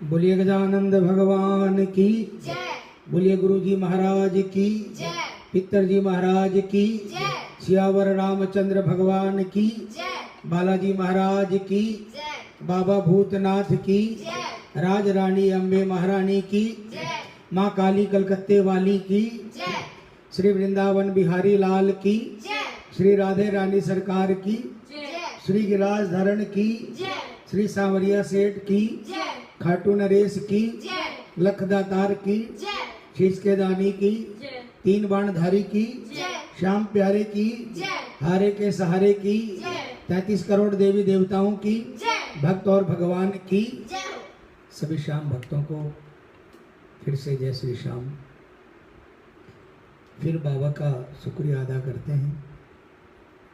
बोलिए गजानंद भगवान की जय। बोलिए गुरु जी महाराज की जय। पितर जी महाराज की जय। सियावर रामचंद्र भगवान की जय। बालाजी महाराज की जय। बाबा भूतनाथ की जय। राज रानी अम्बे महारानी की जय। माँ काली कलकत्ते वाली की जय। श्री वृंदावन बिहारी लाल की जय। श्री राधे रानी सरकार की जय। श्री गिरिराज धरण की जय। श्री सांवरिया सेठ की जय। खाटू नरेश की जय। लखदातार की जय। शीश के दानी की जय। तीन बाणधारी की जय। श्याम प्यारे की जय। हारे के सहारे की जय। 33 करोड़ देवी देवताओं की जय। भक्त और भगवान की जय। सभी श्याम भक्तों को फिर से जय श्री श्याम। फिर बाबा का शुक्रिया अदा करते हैं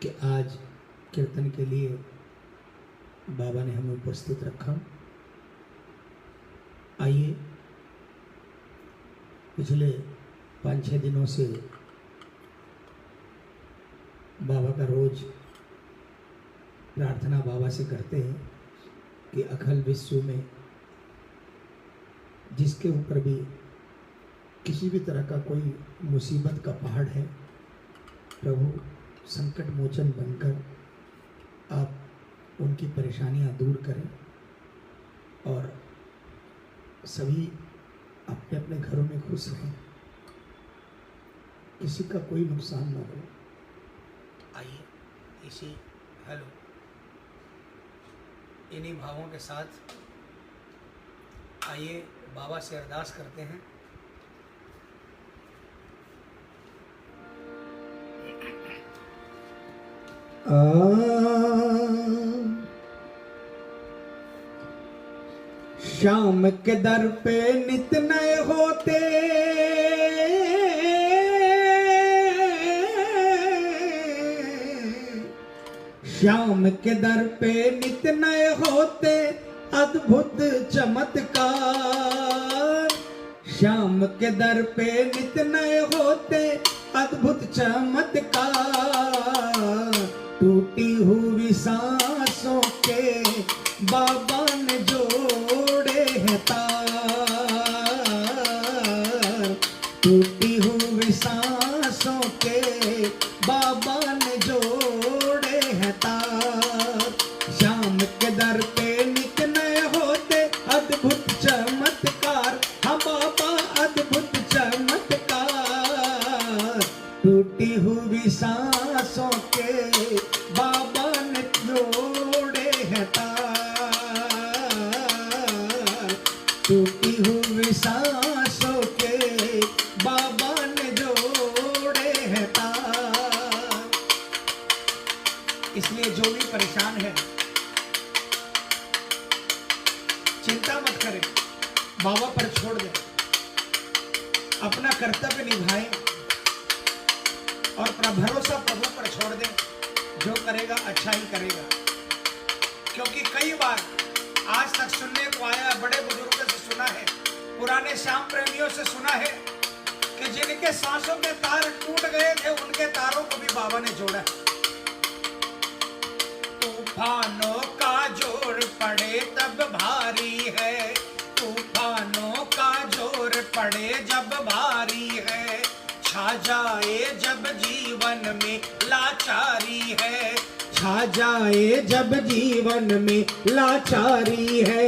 कि आज कीर्तन के लिए बाबा ने हमें उपस्थित रखा। आइए, पिछले 5-6 दिनों से बाबा का रोज प्रार्थना बाबा से करते हैं कि अखिल विश्व में जिसके ऊपर भी किसी भी तरह का कोई मुसीबत का पहाड़ है, प्रभु संकट मोचन बनकर आप उनकी परेशानियां दूर करें और सभी अपने अपने घरों में खुश रहें, किसी का कोई नुकसान ना हो। आइए इसी इन्हीं भावों के साथ आइए बाबा से अरदास करते हैं। श्याम के दर पे नित नए होते, श्याम के दर पे नित नए होते अद्भुत चमत्कार। श्याम के दर पे नित नए होते अद्भुत चमत्कार। टूटी हुई सांसों के बाबा ने जोड़े हैं तार। टूटी हुई सांसों के बाबा ने जोड़े हैं तार। श्याम के दर पे नित नए होते अद्भुत चमत्कार। हम बाबा अद्भुत चमत्कार। टूटी हुई सांसों के बाबा ने जोड़े हैं तार। टूटी हुई सांसों के बाबा ने जोड़े हैं तार। इसलिए जो भी परेशान है चिंता मत करें, बाबा पर छोड़ दें, अपना कर्तव्य निभाएं और भरोसा प्रभु पर छोड़ दें। जो करेगा अच्छा ही करेगा। क्योंकि कई बार आज तक सुनने को आया, बड़े बुजुर्गों से सुना है, पुराने श्याम प्रेमियों से सुना है कि जिनके सांसों के तार टूट गए थे उनके तारों को भी बाबा ने जोड़ा। तूफानों का जोर पड़े तब भारी है, तूफानों का जोर पड़े जब भारी है। छा जाए जब जीवन में लाचारी है, छा जाए जब जीवन में लाचारी है।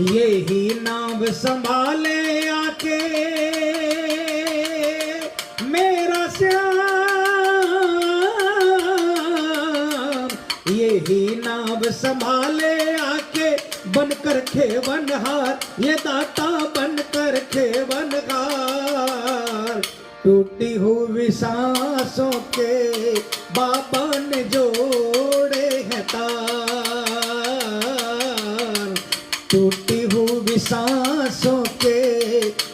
ये ही नाव संभाले आके मेरा श्याम। ये ही नाव संभाले आके बनकर खेवनहार, ये दाता बनकर खेवनहार। टूटी हुई सांसों के बाबा ने जोड़े हैं तार। टूटी हुई सांसों के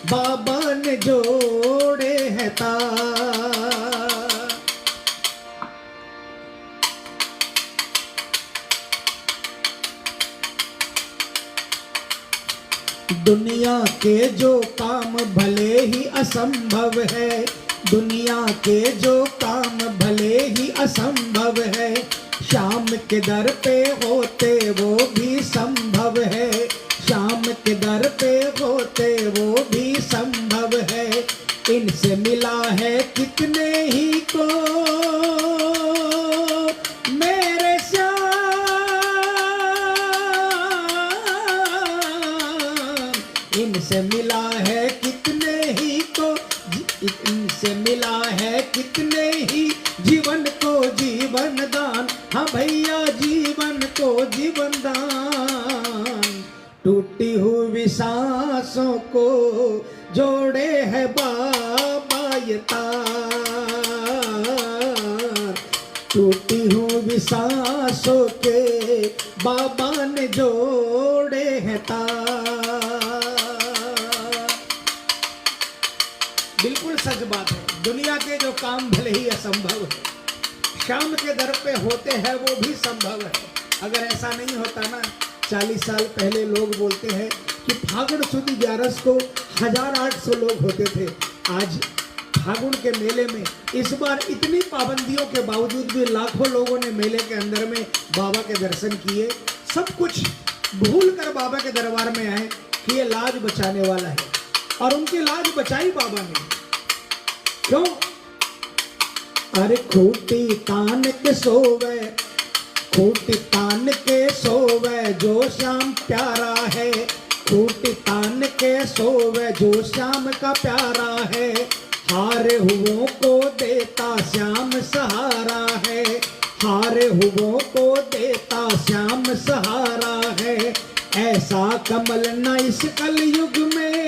बाबा ने जोड़े हैं तार। दुनिया के जो काम भले ही असंभव है, दुनिया के जो काम भले ही असंभव है, श्याम के दर पे होते वो भी संभव है। श्याम के दर पे होते वो भी संभव है, इनसे मिला है कितने ही को मेरे श्याम, इनसे मिला है कितने ही को, इनसे मिला है कितने ही जीवन को जीवन दान, हाँ भैया जीवन को जीवन दान। टूटी हुई सांसों को जोड़े है बाबा ये तार, टूटी हुई सांसों के बाबा ने जोड़े हैं तार। बिल्कुल सच बात है, दुनिया के जो काम भले ही असंभव है, शाम के दर पे होते हैं वो भी संभव है। अगर ऐसा नहीं होता ना, 40 साल पहले लोग बोलते हैं कि फागुन सुदी 11 को 1800 लोग होते थे। आज फागुन के मेले में इस बार इतनी पाबंदियों के बावजूद भी लाखों लोगों ने मेले के अंदर में बाबा के दर्शन किए। सब कुछ भूल कर बाबा के दरबार में आए कि ये लाज बचाने वाला है, और उनकी लाज बचाई बाबा ने। क्यों? अरे खूटी तान के सोवे, खूटी तान के सोवे जो श्याम प्यारा है, खूटी तान के सोवे जो श्याम का प्यारा है, हारे हुओं को देता श्याम सहारा है, हारे हुओं को देता श्याम सहारा है, ऐसा कमल न इस कलयुग में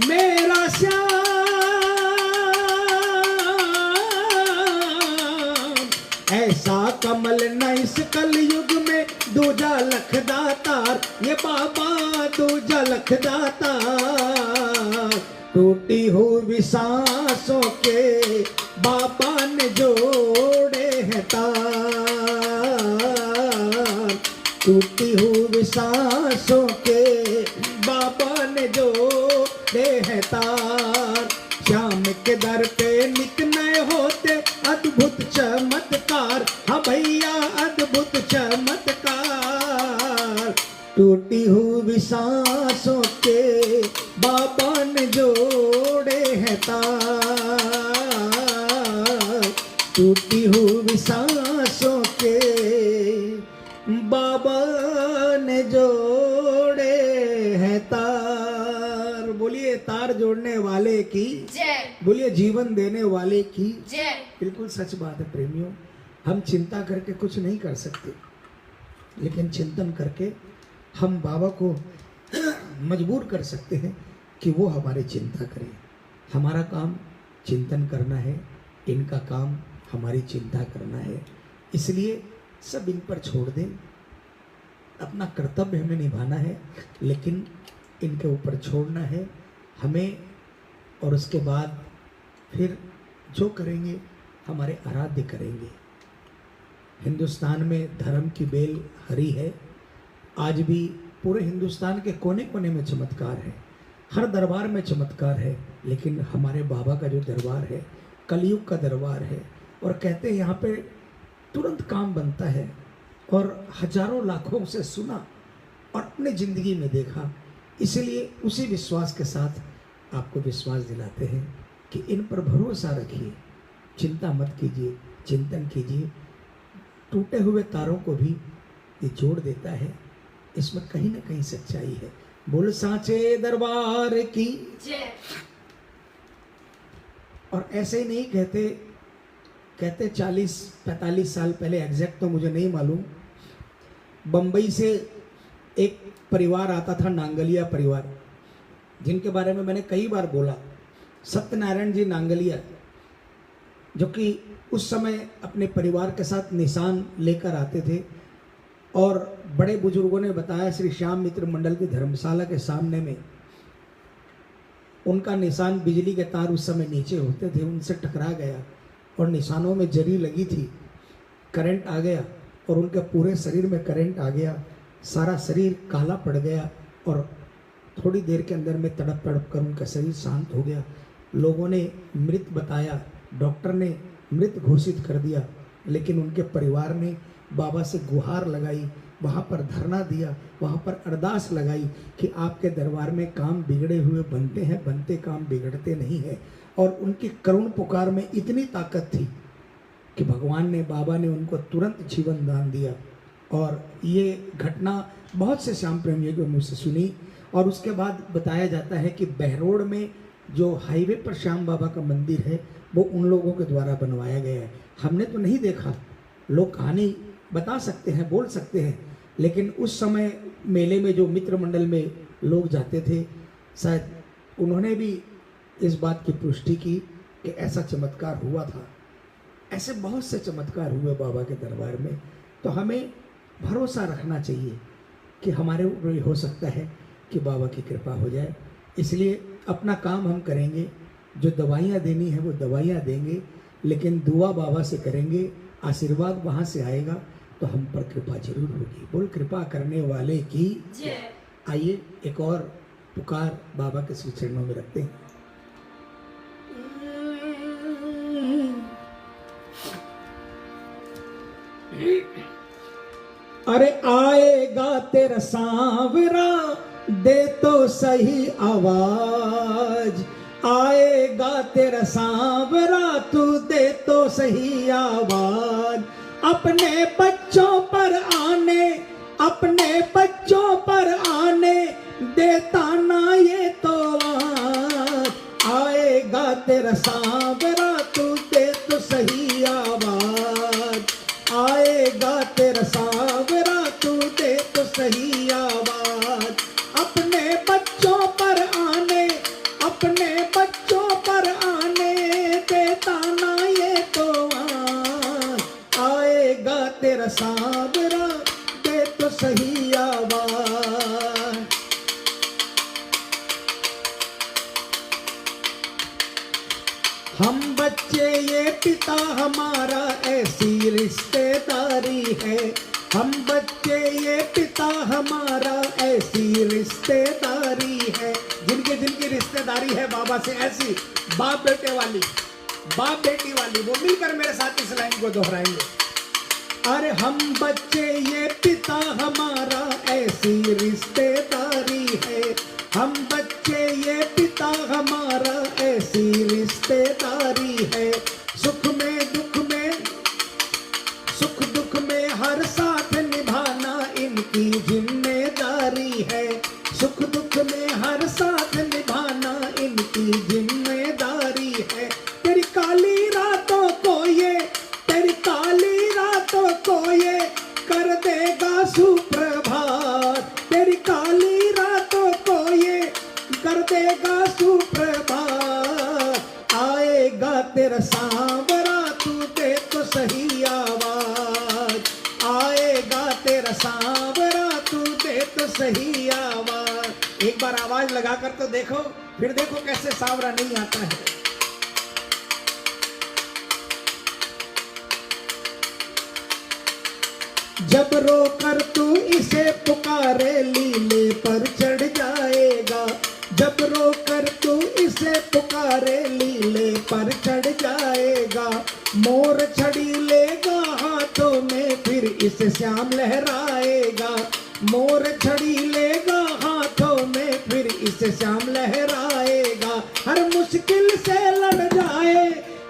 मेरा श्याम, ऐसा कमल न इस कलयुग में दूजा लख दातार, ये बाबा दूजा लख दातार। टूटी हुई सांसों के बाबा ने जोड़े हैं तार, टूटी हुई सांसों के बाबा ने जोड़े हैं तार। श्याम के दर पे नित नए होते अद्भुत चमत्कार, हाँ भैया अद्भुत चमत्कार। टूटी हुई सांसों के बाबा ने जोड़े हैं तार, टूटी हुई सांसों के बाबा ने जोड़े हैं तार। बोलिए तार जोड़ने वाले की जय, बोलिए जीवन देने वाले की जय। बिल्कुल सच बात है प्रेमियों। हम चिंता करके कुछ नहीं कर सकते, लेकिन चिंतन करके हम बाबा को मजबूर कर सकते हैं कि वो हमारी चिंता करें। हमारा काम चिंतन करना है, इनका काम हमारी चिंता करना है। इसलिए सब इन पर छोड़ दें, अपना कर्तव्य हमें निभाना है, लेकिन इनके ऊपर छोड़ना है हमें। और उसके बाद फिर जो करेंगे हमारे आराध्य करेंगे। हिंदुस्तान में धर्म की बेल हरी है। आज भी पूरे हिंदुस्तान के कोने कोने में चमत्कार है, हर दरबार में चमत्कार है, लेकिन हमारे बाबा का जो दरबार है कलयुग का दरबार है। और कहते हैं यहाँ पे तुरंत काम बनता है, और हजारों लाखों से सुना और अपने ज़िंदगी में देखा। इसलिए उसी विश्वास के साथ आपको विश्वास दिलाते हैं कि इन पर भरोसा रखिए, चिंता मत कीजिए, चिंतन कीजिए। टूटे हुए तारों को भी ये जोड़ देता है, इसमें कहीं ना कहीं सच्चाई है। बोल सांचे दरबार की जय। और ऐसे ही नहीं कहते 40-45 साल पहले, एग्जैक्ट तो मुझे नहीं मालूम, बम्बई से एक परिवार आता था, नांगलिया परिवार, जिनके बारे में मैंने कई बार बोला। सत्यनारायण जी नांगलिया, जो कि उस समय अपने परिवार के साथ निशान लेकर आते थे, और बड़े बुजुर्गों ने बताया श्री श्याम मित्र मंडल की धर्मशाला के सामने में उनका निशान, बिजली के तार उस समय नीचे होते थे, उनसे टकरा गया और निशानों में जरी लगी थी, करंट आ गया और उनके पूरे शरीर में करंट आ गया, सारा शरीर काला पड़ गया और थोड़ी देर के अंदर में तड़प तड़प कर उनका शरीर शांत हो गया। लोगों ने मृत बताया, डॉक्टर ने मृत घोषित कर दिया, लेकिन उनके परिवार ने बाबा से गुहार लगाई, वहाँ पर धरना दिया, वहाँ पर अरदास लगाई कि आपके दरबार में काम बिगड़े हुए बनते हैं, बनते काम बिगड़ते नहीं है। और उनकी करुण पुकार में इतनी ताकत थी कि भगवान ने, बाबा ने उनको तुरंत जीवन दान दिया। और ये घटना बहुत से श्याम प्रेमियों को मुझसे सुनी। और उसके बाद बताया जाता है कि बहरोड में जो हाईवे पर श्याम बाबा का मंदिर है वो उन लोगों के द्वारा बनवाया गया है। हमने तो नहीं देखा, लोग कहानी बता सकते हैं, बोल सकते हैं, लेकिन उस समय मेले में जो मित्र मंडल में लोग जाते थे, शायद उन्होंने भी इस बात की पुष्टि की कि ऐसा चमत्कार हुआ था। ऐसे बहुत से चमत्कार हुए बाबा के दरबार में। तो हमें भरोसा रखना चाहिए कि हमारे ऊपर हो सकता है कि बाबा की कृपा हो जाए। इसलिए अपना काम हम करेंगे, जो दवाइयाँ देनी है वो दवाइयाँ देंगे, लेकिन दुआ बाबा से करेंगे, आशीर्वाद वहाँ से आएगा तो हम पर कृपा जरूर होगी। बोल कृपा करने वाले की जय। आइए एक और पुकार बाबा के श्री चरणों में रखते हैं। अरे आएगा तेरा सांवरा, दे तो सही आवाज। आएगा तेरा सांवरा, तू दे तो सही आवाज। अपने बच्चों पर आने, अपने बच्चों पर आने देता ना ये तो आज। आएगा तेरा सांवरा, तू दे तो सही आवाज। आएगा तेरा सांवरा, तू दे तो सही आवाज। अपने बच्चों पर आने, अपने बच्चों पर आने देता ना ये तो आज। आएगा तेरा सांवरा, दे तो सही आवाज। हम बच्चे ये पिता हमारा, ऐसी रिश्तेदारी है। हम बच्चे ये पिता हमारा, ऐसी रिश्तेदारी है। जिनकी जिनकी रिश्तेदारी है बाबा से ऐसी, बाप बेटे वाली, बाप बेटी वाली, वो मिलकर मेरे साथ इस लाइन को दोहराएंगे। अरे हम बच्चे ये पिता हमारा, ऐसी रिश्तेदारी है। हम बच्चे ये पिता हमारा, ऐसी रिश्तेदारी है। सुख में दुख में, सुख दुख में हर साथ निभाना इनकी जिम्मेदारी है। सुख दुख में हर साथ निभाना इनकी जिम्मेदारी है। तेरी काली रातों को ये, तेरी काली रातों को ये कर देगा सुप्रभात। तेरी काली रातों को ये कर देगा सुप्रभात। आएगा तेरा सांवरा, तू दे तो सही आवाज। आएगा तेरा सांवरा, तू दे तो सही आवाज। एक बार आवाज लगाकर तो देखो, फिर देखो कैसे सांवरा नहीं आता है। जब रोकर तू इसे पुकारे, लीले पर चढ़ जाएगा। जब रोकर तू इसे पुकारे, लीले पर चढ़ जाएगा। मोर छड़ी लेगा हाथों में, फिर इसे श्याम लहराएगा। मोर छड़ी लेगा हाथों में, फिर इसे श्याम लहराएगा। हर मुश्किल से लड़ जाए,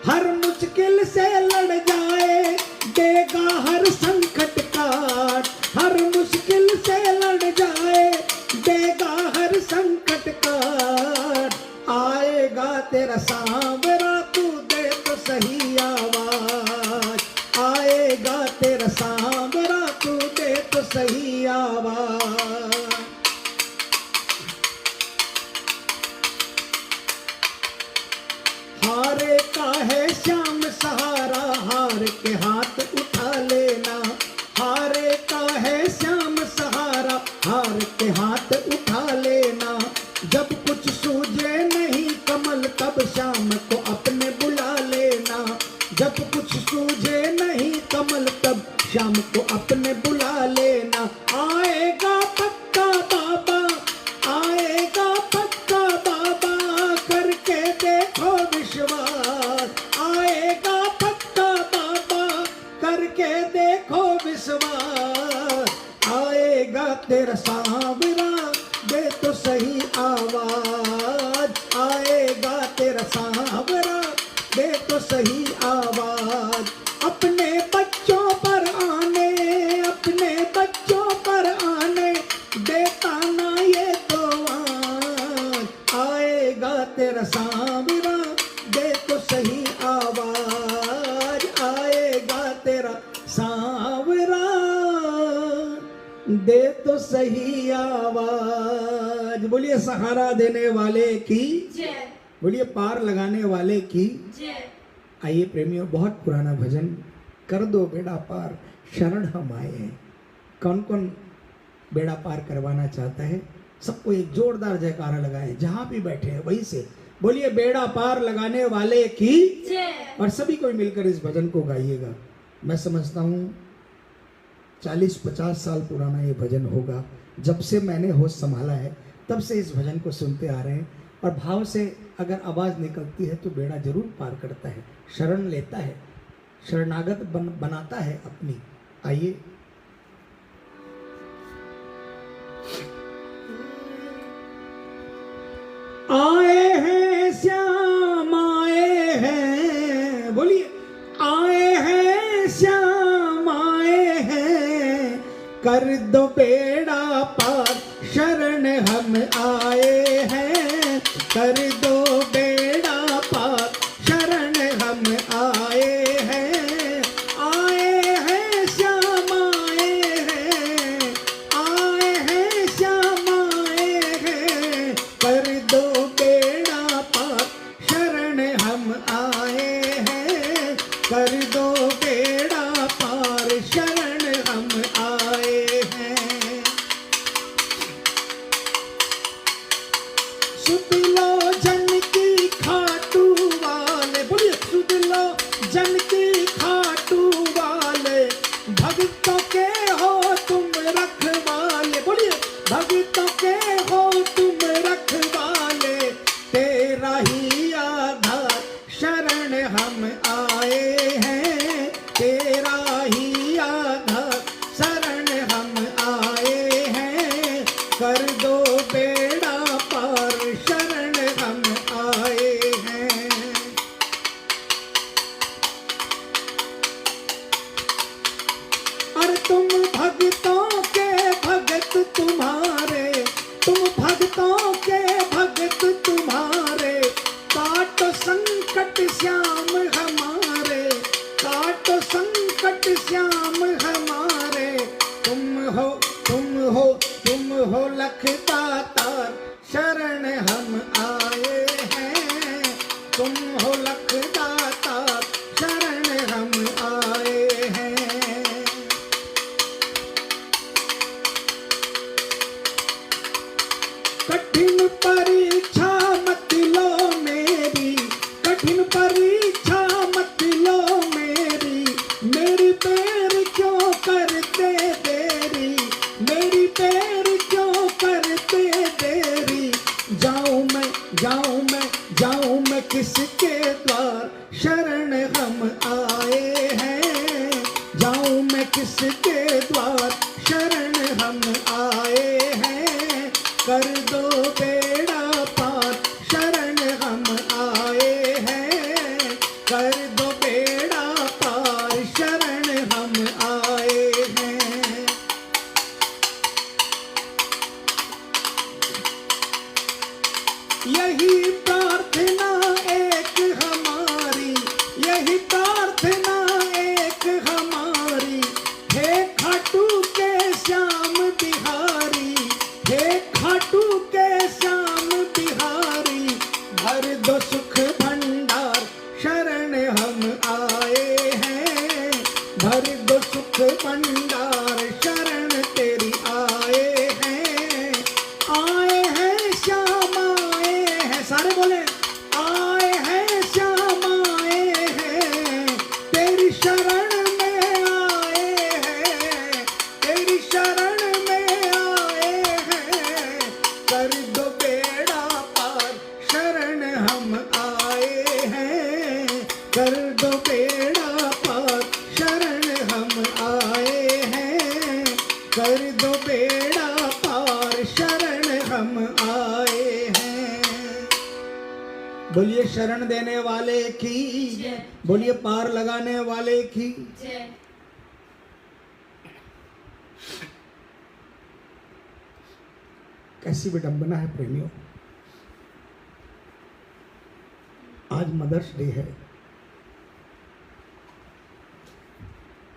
हर मुश्किल से लड़ जाए, देगा हर संकट काट। हर मुश्किल से लड़ जाए, देगा हर संकट काट। आएगा तेरा सांवरा, तू दे तो सही आवाज। आएगा तेरा सांवरा, तू दे तो सही आवाज। हारे का है श्याम सहारा, हार के हाथ उठा लेना। हारे का है श्याम सहारा, हार के हाथ उठा लेना। जब कुछ सूझे नहीं कमल, तब श्याम को अपने बुला लेना। जब कुछ सूझे नहीं कमल, तब श्याम को अपने बुला लेना। आएगा पक्का बाबा, आएगा पक्का बाबा, करके देखो विश्वास। आएगा पक्का बाबा, करके देखो विश्वास। सांवरा, दे तो सही आवाज, आएगा तेरा सांवरा, दे तो सही आवाज। अपने बच्चों पर आने, अपने बच्चों पर आने, देता ना ये तो आज, आएगा तेरा सांवरा, दे तो सही आवाज, आएगा तेरा सांवरा, दे तो सही आवाज। बोलिए सहारा देने वाले की, जय बोलिए पार लगाने वाले की। जय। आइए प्रेमियों, बहुत पुराना भजन, कर दो बेड़ा पार शरण हम आए हैं। कौन कौन बेड़ा पार करवाना चाहता है? सबको एक जोरदार जयकारा लगाए, जहां भी बैठे हैं वहीं से बोलिए बेड़ा पार लगाने वाले की जय। और सभी कोई मिलकर इस भजन को गाइएगा। मैं समझता हूँ 40-50 साल पुराना ये भजन होगा। जब से मैंने होश संभाला है तब से इस भजन को सुनते आ रहे हैं, और भाव से अगर आवाज़ निकलती है तो बेड़ा जरूर पार करता है, शरण लेता है, शरणागत बनाता है अपनी। आइए आए हैं श्याम आए हैं, बोलिए आए हैं श्याम आए हैं, कर दो बेड़ा पार शरण हम आए हैं, कर दो बेड़ा पार शरण हम आए हैं। आए हैं श्याम आए हैं, आए हैं श्याम आए हैं, कर दो बेड़ा पार शरण हम आए हैं, कर दो बेड़ा पार शरण हम आए हैं। सुध लो जन की खाटू वाले, बोलिए सुध लो जन की खाटू वाले, भक्तों के हो तुम रखवाले, बोलिए भक्तों के हो तुम रखवाले, तेरा ही आधार शरण हम आए हैं, तेरा ही आधार शरण हम आए हैं, कर दो बेड़ा पार शरण हम आए हैं। और तुम भक्तों के भगत तुम्हारे, तुम भक्तों के भगत तुम्हारे, काटो संकट श्याम हमारे, काटो संकट श्याम हमारे, तुम हो तुम हो तुम हो लखदातार शरण हम आए हैं, तुम हो लखदातार शरण हम आए हैं। कठिन परीक्षा मत लो मेरी, कठिन परीक्षा मत लो मेरी, मेरी पैर क्यों करते देरी, मेरी पैर क्यों करते देरी, जाऊं मैं जाऊं मैं जाऊं मैं किसके द्वार शरण हम आए हैं, जाऊं मैं किसके द्वार शरण हम आए हैं, कर दो बेड़ा पार शरण हम आए हैं, कर दो बेड़ा पार शरण हम आए हैं। यही प्रार्थना एक हमारी, यही प्रार्थना एक हमारी, हे खाटू के श्याम बिहारी, हे खाटू के श्याम बिहारी, भर दो सुख भंडार शरण हम आए हैं, भर दो सुख भंडार शरण तेरी आए हैं। आए हैं श्याम आए हैं, सारे बोलिए शरण देने वाले की, बोलिए पार लगाने वाले की। जय। कैसी विडंबना है प्रेमियों, आज मदर्स डे है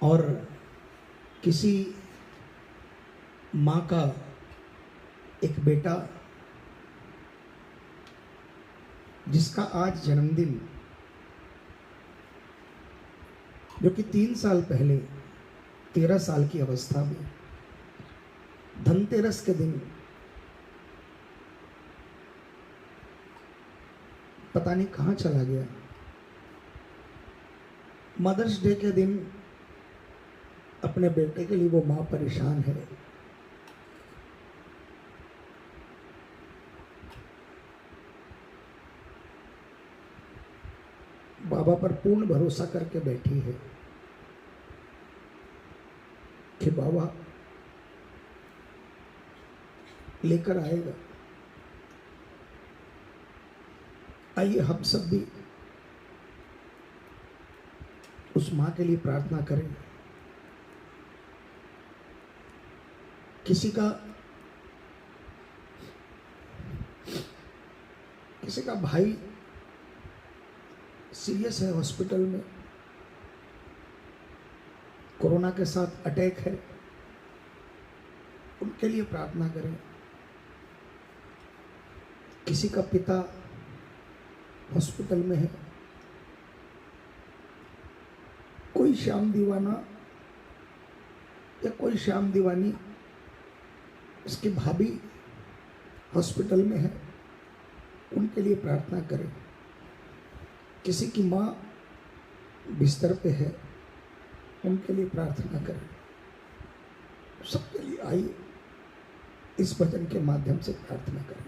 और किसी माँ का एक बेटा जिसका आज जन्मदिन, जो कि 3 साल पहले 13 साल की अवस्था में धनतेरस के दिन पता नहीं कहाँ चला गया। मदर्स डे के दिन अपने बेटे के लिए वो माँ परेशान है। बाबा पर पूर्ण भरोसा करके बैठी है कि बाबा लेकर आएगा। आइए हम सब भी उस माँ के लिए प्रार्थना करें। किसी का भाई सीरियस है, हॉस्पिटल में कोरोना के साथ अटैक है, उनके लिए प्रार्थना करें। किसी का पिता हॉस्पिटल में है, कोई श्याम दीवाना या कोई श्याम दीवानी, इसकी भाभी हॉस्पिटल में है, उनके लिए प्रार्थना करें। किसी की माँ बिस्तर पे है, उनके लिए प्रार्थना करें। सबके लिए आइए इस भजन के माध्यम से प्रार्थना करें।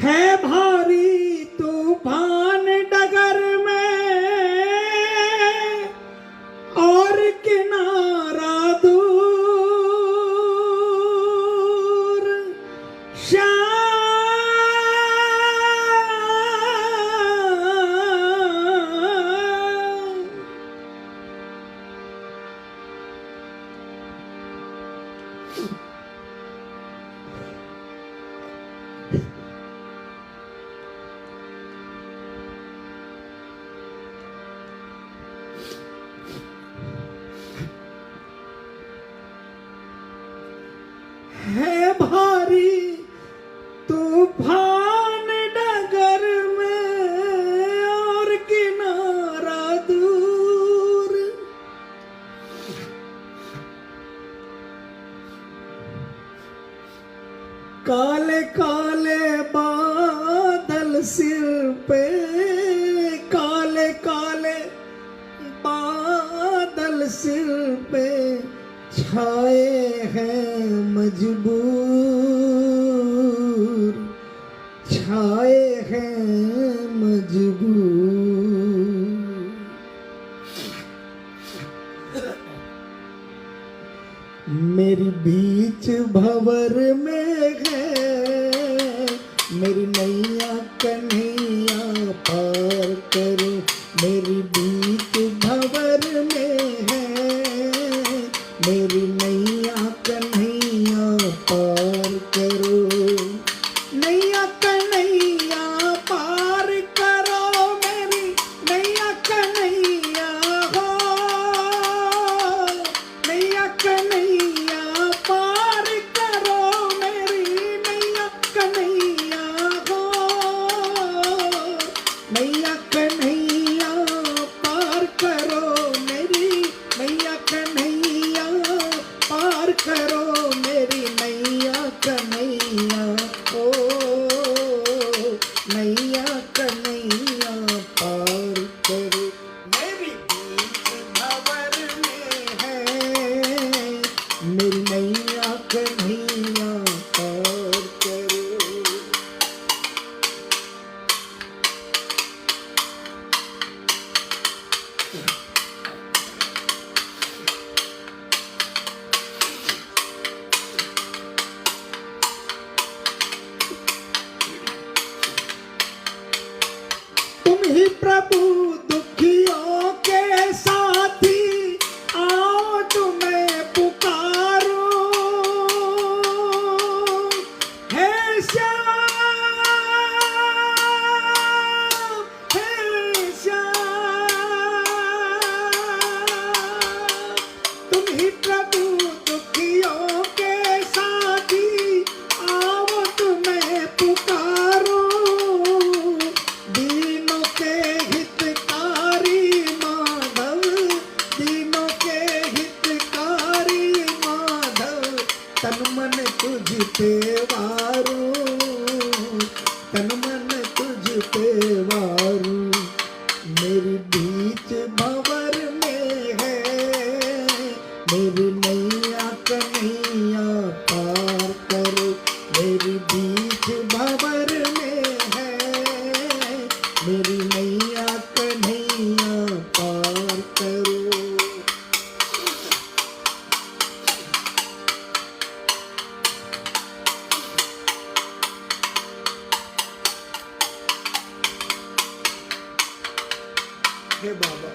है भारी तूफान डगर में और किनारा दूर, है भारी तूफान डगर में और किनारा दूर, काले काले बादल सिर पे, काले काले बादल सिर पे छाए हैं मजबूर, छाए हैं मजबूर। मेरी बीच भंवर में है मेरी नैया कन्हैया पार करो, मेरी बीच भंवर में है मेरी नैया कन्हैया पार करो, नैया कन्हैया पार करो, मेरी नैया कन्हैया हो, नैया कन्हैया पार करो, मेरी नैया कन्हैया हो, नैया कन्हैया पार करो, मेरी नैया कन्हैया पार करो, मेरी नैया कन्हैया ओ, नैया कन्हैया पार करो। मेरी बीच तुम ही प्रभु दुखियों के साथी, आओ तुम्हें पुकारो। हे श्याम, हे श्याम, तुम ही प्रभु दुखियों के साथी, आओ तुम्हें पुकारो। दीनों के हितकारी माधव, दीनों के हितकारी माधव, तन मन तुझ पे वारू, तन मन तुझ पे वारू। मेरी बीच भंवर में है, मेरी नैया कन्हैया पार करो। मेरी बीच भंवर में है, मेरी नैया कन्हैया पार करो। हे बाबा,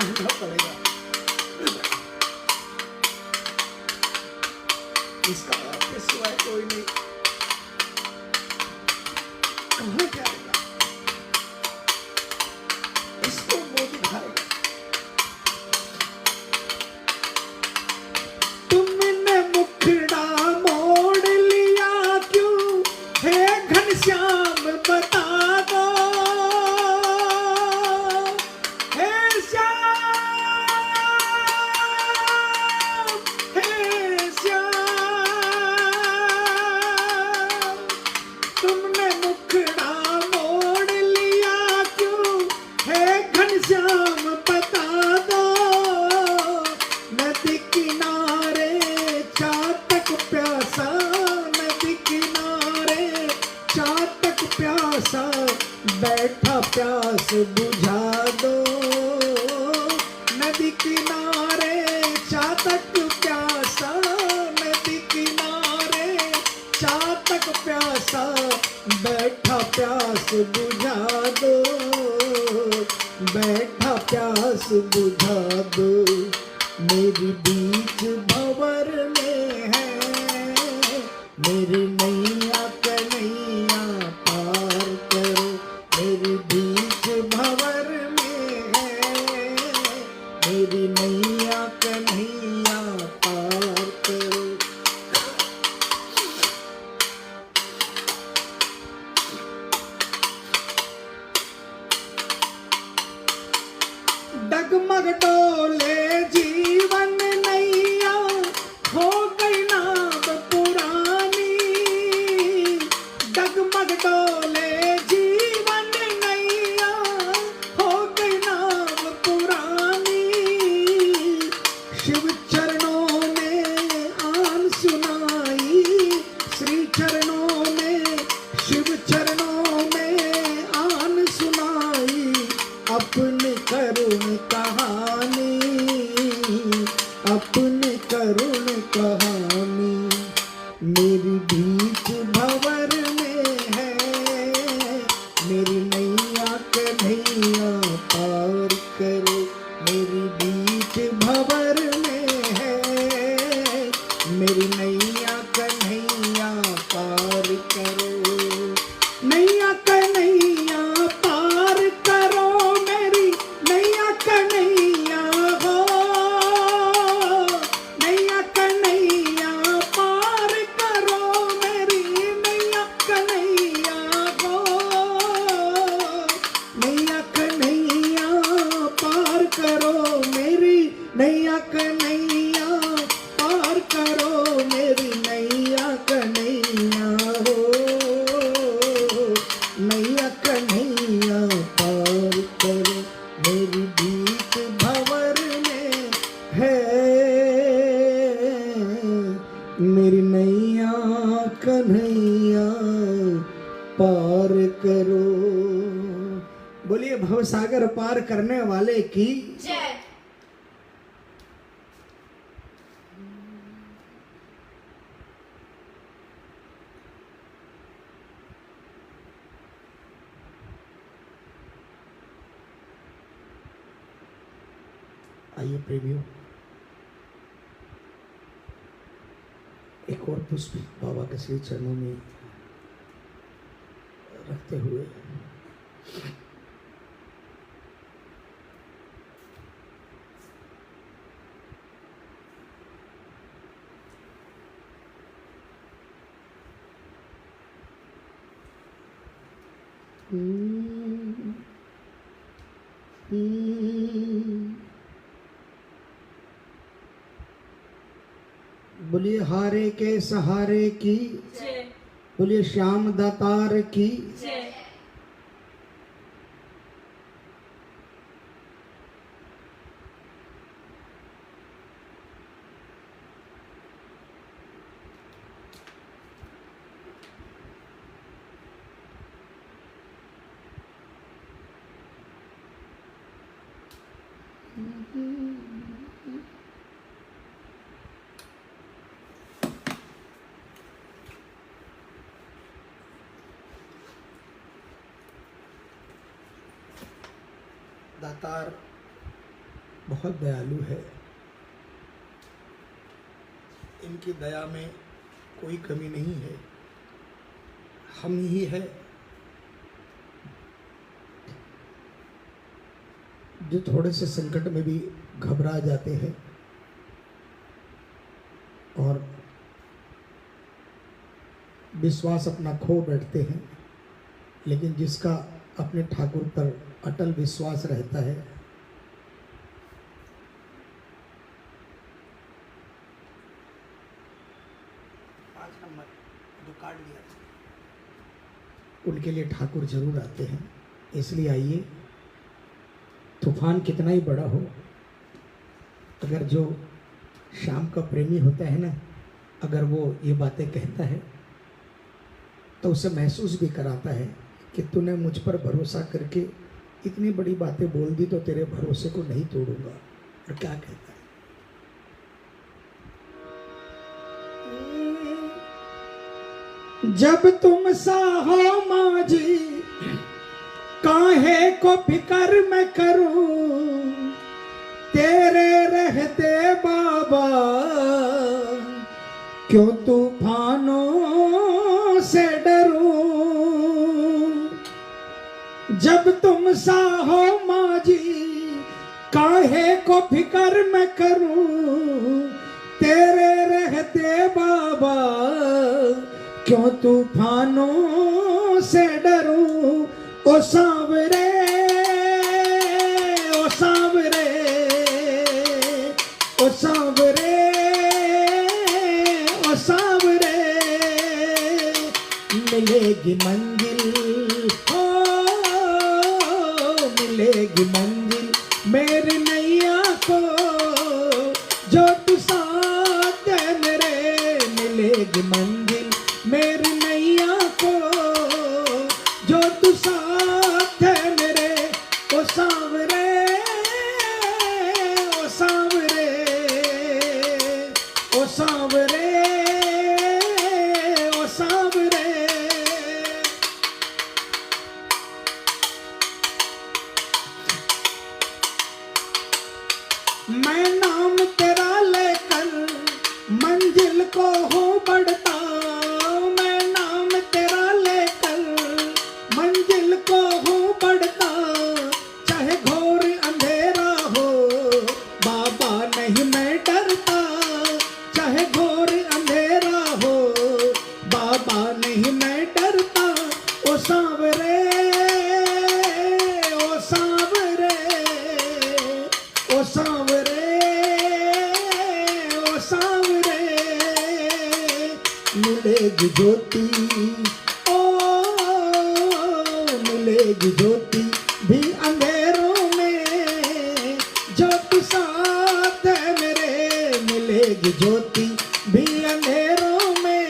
आना पड़ेगा, इसका आपके सिवाय कोई नहीं। कहाँ जाएगा, इसको वो दिखाएगा। तुमने मुखड़ा मोड़ लिया क्यों, हे घनश्याम बता दो। हे श्याम, हे श्याम, तुमने मुखड़ा मोड़ लिया क्यों, हे घनश्याम बता दो। नदी किनारे चातक प्यासा, नदी किनारे चातक प्यासा, बैठा प्यास बुझा दो। नदी किनारे चातक प्यासा, नदी किनारे चातक प्यासा, बैठा प्यास बुझा दो, बैठा प्यास बुझा दो। मेरी बीच भंवर में है, मेरी नैया कन्हैया पार करो। मेरी बीच भंवर में है, मेरी नैया कन्हैया पार करो। डगमग डोले जीवन नैया, हो गई नाव पुरानी। डगमग डोले जीवन नैया, हो गई नाव पुरानी। शिव चरणों में आन सुनाई, श्री चरणों में, शिव चरणों में आन सुनाई। अपने करुण कहानी, अपने करुण कहानी। मेरी बीच भंवर में है, मेरी नैया कन्हैया पार करो। मेरी बीच भंवर में है, मेरी नैया कन्हैया पार करो। नैया कन्हैया पार करो, मेरी नैया कन्हैया हो। नैया कन्हैया पार करो, मेरी नैया कन्हैया हो। नैया कन्हैया पार करो, मेरी नैया कन्हैया पार करो। मेरी नैया कन्हैया हो, नैया कन्हैया पार करो। मेरी बीच भंवर में है, मेरी नैया कन्हैया पार करो। बोलिए भवसागर पार करने वाले की जय। आइए प्रेमियों, एक और पुष्प बाबा के श्री चरणों में रखते हुए बोलिए हारे के सहारे की, बोलिए श्याम दातार की। दातार बहुत दयालु है, इनकी दया में कोई कमी नहीं है। हम ही है जो थोड़े से संकट में भी घबरा जाते हैं और विश्वास अपना खो बैठते हैं, लेकिन जिसका अपने ठाकुर पर अटल विश्वास रहता है, जो काट दिया उनके लिए ठाकुर जरूर आते हैं। इसलिए आइए, तूफान कितना ही बड़ा हो, अगर जो शाम का प्रेमी होता है ना, अगर वो ये बातें कहता है तो उसे महसूस भी कराता है कि तूने मुझ पर भरोसा करके इतनी बड़ी बातें बोल दी, तो तेरे भरोसे को नहीं तोड़ूंगा। और क्या कहता है, जब तुम सा हो माजी काहे को फिकर मैं करूं, तेरे रहते बाबा क्यों तूफानों से डरूं। जब तुम सा हो माजी काहे को फिकर मैं करूं, तेरे रहते बाबा क्यों तूफानों से डरूं। ओ सांवरे, ओ सांवरे, ओ सांवरे, ओ सांवरे, मिलेगी मंजिल, मिलेगी मंजिल मेरी नैया को, जो तू साथ है मेरे। मिलेगी मंजिल मेरी नैया को, जो तू साथ है मेरे। ओ सांवरे, ओ सांवरे, ओ सांवरे, ओ सांवरे। मैं नाम तेरा लेकर मंजिल को हूँ बढ़ता, मैं नाम तेरा लेकर मंजिल को हूँ बढ़ता। चाहे घोर अंधेरा हो बाबा नहीं मैं डरता, चाहे घोर अंधेरा हो बाबा नहीं मैं डरता। ओ सांवरे, ओ सांवरे, ओ सांवरे, ओ सांवरे, मिलेगी ज्योति, ओ मिलेगी ज्योति भी अंधेरों में, जो तू साथ है मेरे। मिलेगी ज्योति भी अंधेरों में,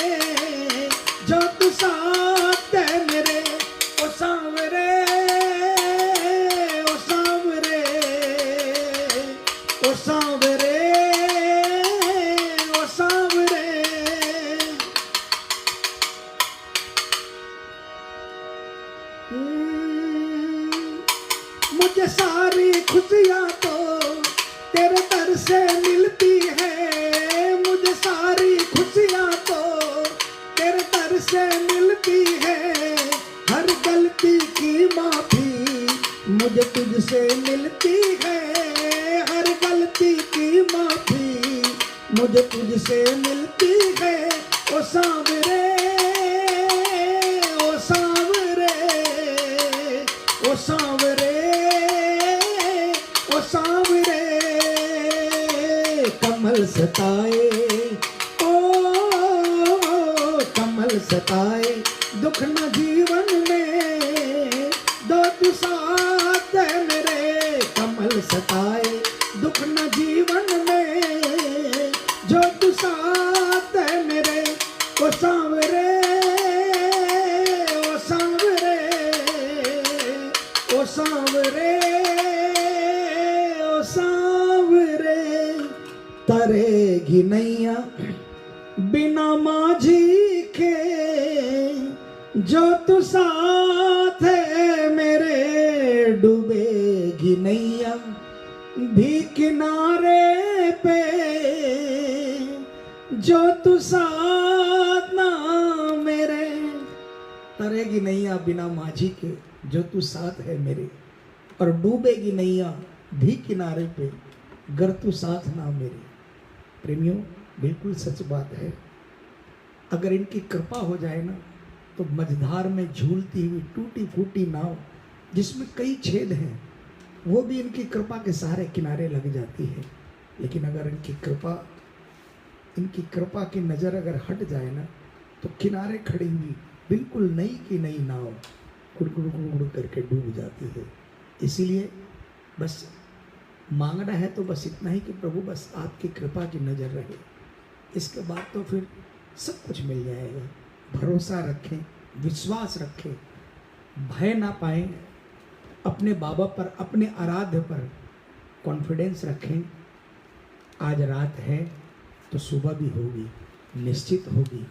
जो तू साथ है मेरे। ओ सांवरे, ओ सांवरे, ओ सांवरे, ओ सांवरे। मुझे सारी खुशियाँ तो तेरे से मिलती है मुझे सारी खुशियां, तो तेरे दर से मिलती है हर गलती की माफी, मुझे तुझसे मिलती है हर गलती की माफी, मुझे तुझसे मिलती है ओ सांवरे, ओ सांवरे, ओ सांवरे, ओ सांवरे, कमल सताए, ओ कमल सताए, दुख न जीवन में दो तू साथ है मेरे, कमल सताए दुख न जीवन में जो तू साथ है मेरे, ओ सांवरे, ओ सांवरे, ओ सांवरे, ओ सांवरे, तरेगी नैया बिना माझी के जो तू साथ है मेरे, डूबेगी नैया भी किनारे पे जो तू साथ ना मेरे, तरेगी नैया बिना माझी के जो तू साथ है मेरे, और डूबेगी नैया भी किनारे पे गर तू साथ ना मेरे। प्रेमियों, बिल्कुल सच बात है। अगर इनकी कृपा हो जाए ना तो मझधार में झूलती हुई टूटी फूटी नाव जिसमें कई छेद हैं वो भी इनकी कृपा के सहारे किनारे लग जाती है। लेकिन अगर इनकी कृपा की नज़र अगर हट जाए ना तो किनारे खड़ी हुई बिल्कुल नई की नई नाव गुड़ गुड़ करके डूब जाती है। इसीलिए बस मांगना है तो बस इतना ही कि प्रभु बस आपकी कृपा की नज़र रहे, इसके बाद तो फिर सब कुछ मिल जाएगा। भरोसा रखें, विश्वास रखें, भय ना पाएं, अपने बाबा पर, अपने आराध्य पर कॉन्फिडेंस रखें। आज रात है तो सुबह भी होगी, निश्चित होगी,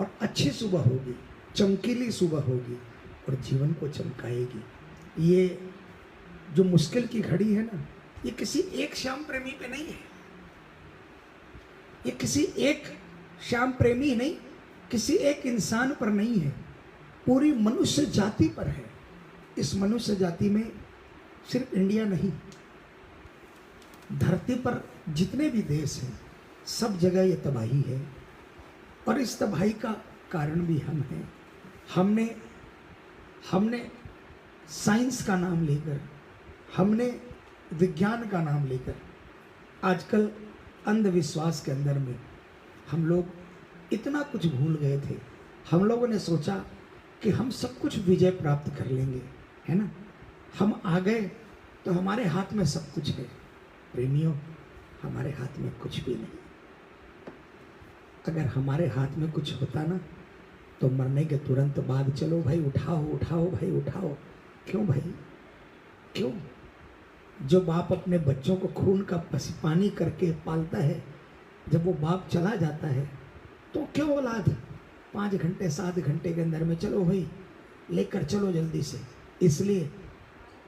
और अच्छी सुबह होगी, चमकीली सुबह होगी और जीवन को चमकाएगी। ये जो मुश्किल की घड़ी है ना, ये किसी एक श्याम प्रेमी पे नहीं है, ये किसी एक श्याम प्रेमी नहीं, किसी एक इंसान पर नहीं है, पूरी मनुष्य जाति पर है। इस मनुष्य जाति में सिर्फ इंडिया नहीं, धरती पर जितने भी देश हैं सब जगह ये तबाही है, और इस तबाही का कारण भी हम हैं। हमने साइंस का नाम लेकर, हमने विज्ञान का नाम लेकर आजकल अंधविश्वास के अंदर में हम लोग इतना कुछ भूल गए थे। हम लोगों ने सोचा कि हम सब कुछ विजय प्राप्त कर लेंगे, है ना, हम आ गए तो हमारे हाथ में सब कुछ है। प्रेमियों, हमारे हाथ में कुछ भी नहीं। अगर हमारे हाथ में कुछ होता ना तो मरने के तुरंत बाद चलो भाई उठाओ उठाओ भाई उठाओ। क्यों भाई, क्यों? जो बाप अपने बच्चों को खून का पानी करके पालता है, जब वो बाप चला जाता है तो क्यों औलाद 5 घंटे 7 घंटे के अंदर में चलो भाई लेकर चलो जल्दी से, इसलिए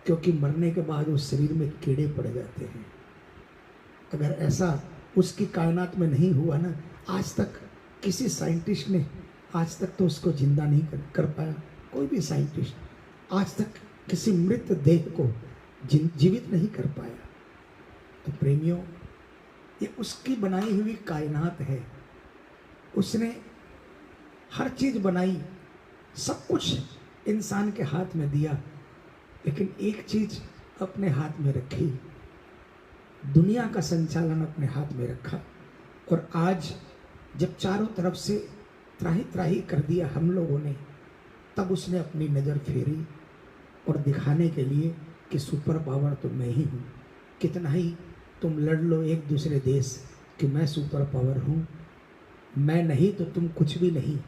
क्योंकि मरने के बाद उस शरीर में कीड़े पड़ जाते हैं। अगर ऐसा उसकी कायनात में नहीं हुआ ना, आज तक किसी साइंटिस्ट ने आज तक तो उसको जिंदा नहीं कर पाया। कोई भी साइंटिस्ट आज तक किसी मृत देह को जीवित नहीं कर पाया। तो प्रेमियों, ये उसकी बनाई हुई कायनात है, उसने हर चीज बनाई, सब कुछ इंसान के हाथ में दिया, लेकिन एक चीज अपने हाथ में रखी, दुनिया का संचालन अपने हाथ में रखा। और आज जब चारों तरफ से त्राही त्राही कर दिया हम लोगों ने, तब उसने अपनी नज़र फेरी और दिखाने के लिए कि सुपर पावर तो मैं ही हूँ। कितना ही तुम लड़ लो एक दूसरे देश कि मैं सुपर पावर हूँ, मैं नहीं तो तुम कुछ भी नहीं।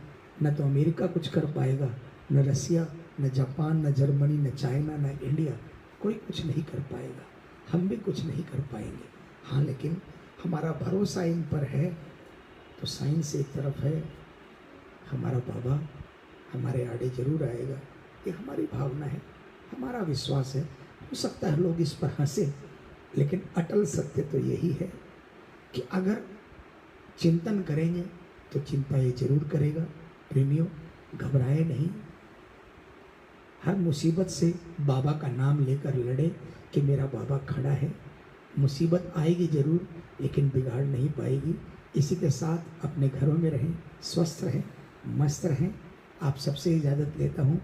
न तो अमेरिका कुछ कर पाएगा, न रसिया, न जापान, न जर्मनी, न चाइना, न इंडिया, कोई कुछ नहीं कर पाएगा। हम भी कुछ नहीं कर पाएंगे। हाँ, लेकिन हमारा भरोसा इन पर है। तो साइंस एक तरफ है, हमारा बाबा हमारे आड़े जरूर आएगा, ये हमारी भावना है, हमारा विश्वास है। हो सकता है लोग इस पर हंसे, लेकिन अटल सत्य तो यही है कि अगर चिंतन करेंगे तो चिंता ये जरूर करेगा। प्रेमियों, घबराए नहीं। हर मुसीबत से बाबा का नाम लेकर लड़े कि मेरा बाबा खड़ा है। मुसीबत आएगी जरूर, लेकिन बिगाड़ नहीं पाएगी। इसी के साथ अपने घरों में रहें, स्वस्थ रहें, मस्त रहें। आप सबसे इजाज़त लेता हूँ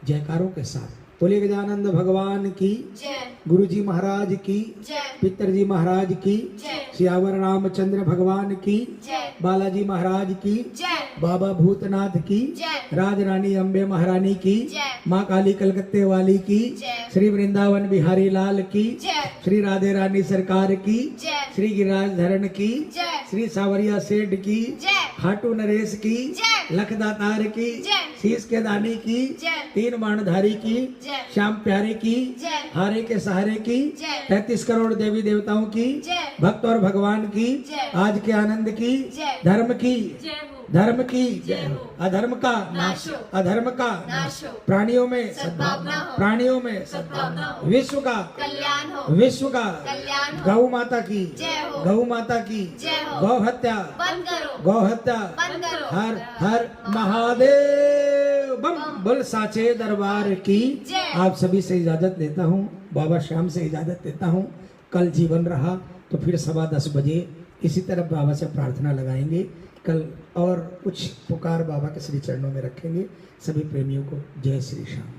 जयकारों के साथ। बोले गजानंद भगवान की जय, गुरु जी महाराज की, जय, पितरजी महाराज की, जय, सियावर रामचंद्र भगवान की, जय, बालाजी महाराज की, जय, बाबा भूतनाथ की, जय, राज रानी अम्बे महारानी की, जय, माँ काली कलकत्ते वाली की, जय, श्री वृंदावन बिहारी लाल की, जय, श्री राधे रानी सरकार की, जय, श्री गिरिराज धरण की, जय, श्री सावरिया सेठ की, जय, खाटू नरेश की, जय, लखदातार की, जय, शीश के दानी की, जय, तीन बाणधारी की, जय, श्याम प्यारे की, जय, हारे के सहारे की, जय, 33 करोड़ देवी देवताओं की, जय, भक्त और भगवान की, जय, आज के आनंद की, जय, धर्म की, जय हो, धर्म की, जय हो, अधर्म का नाश हो, अधर्म का नाश हो, प्राणियों में सद्भावना हो, प्राणियों में सद्भावना हो, विश्व का कल्याण हो, विश्व का कल्याण हो, गौ माता की, जय हो, गौ माता की, जय हो, गौ हत्या, बंद करो, गौ हत्या, बंद करो, हर हर महादेव बम बोल साचे दरबार की। जय। आप सभी से इजाजत लेता हूँ, बाबा श्याम से इजाजत लेता हूँ। कल जीवन रहा तो फिर 10:15 बजे इसी तरह बाबा से प्रार्थना लगाएंगे। कल और कुछ पुकार बाबा के श्री चरणों में रखेंगे। सभी प्रेमियों को जय श्री श्याम।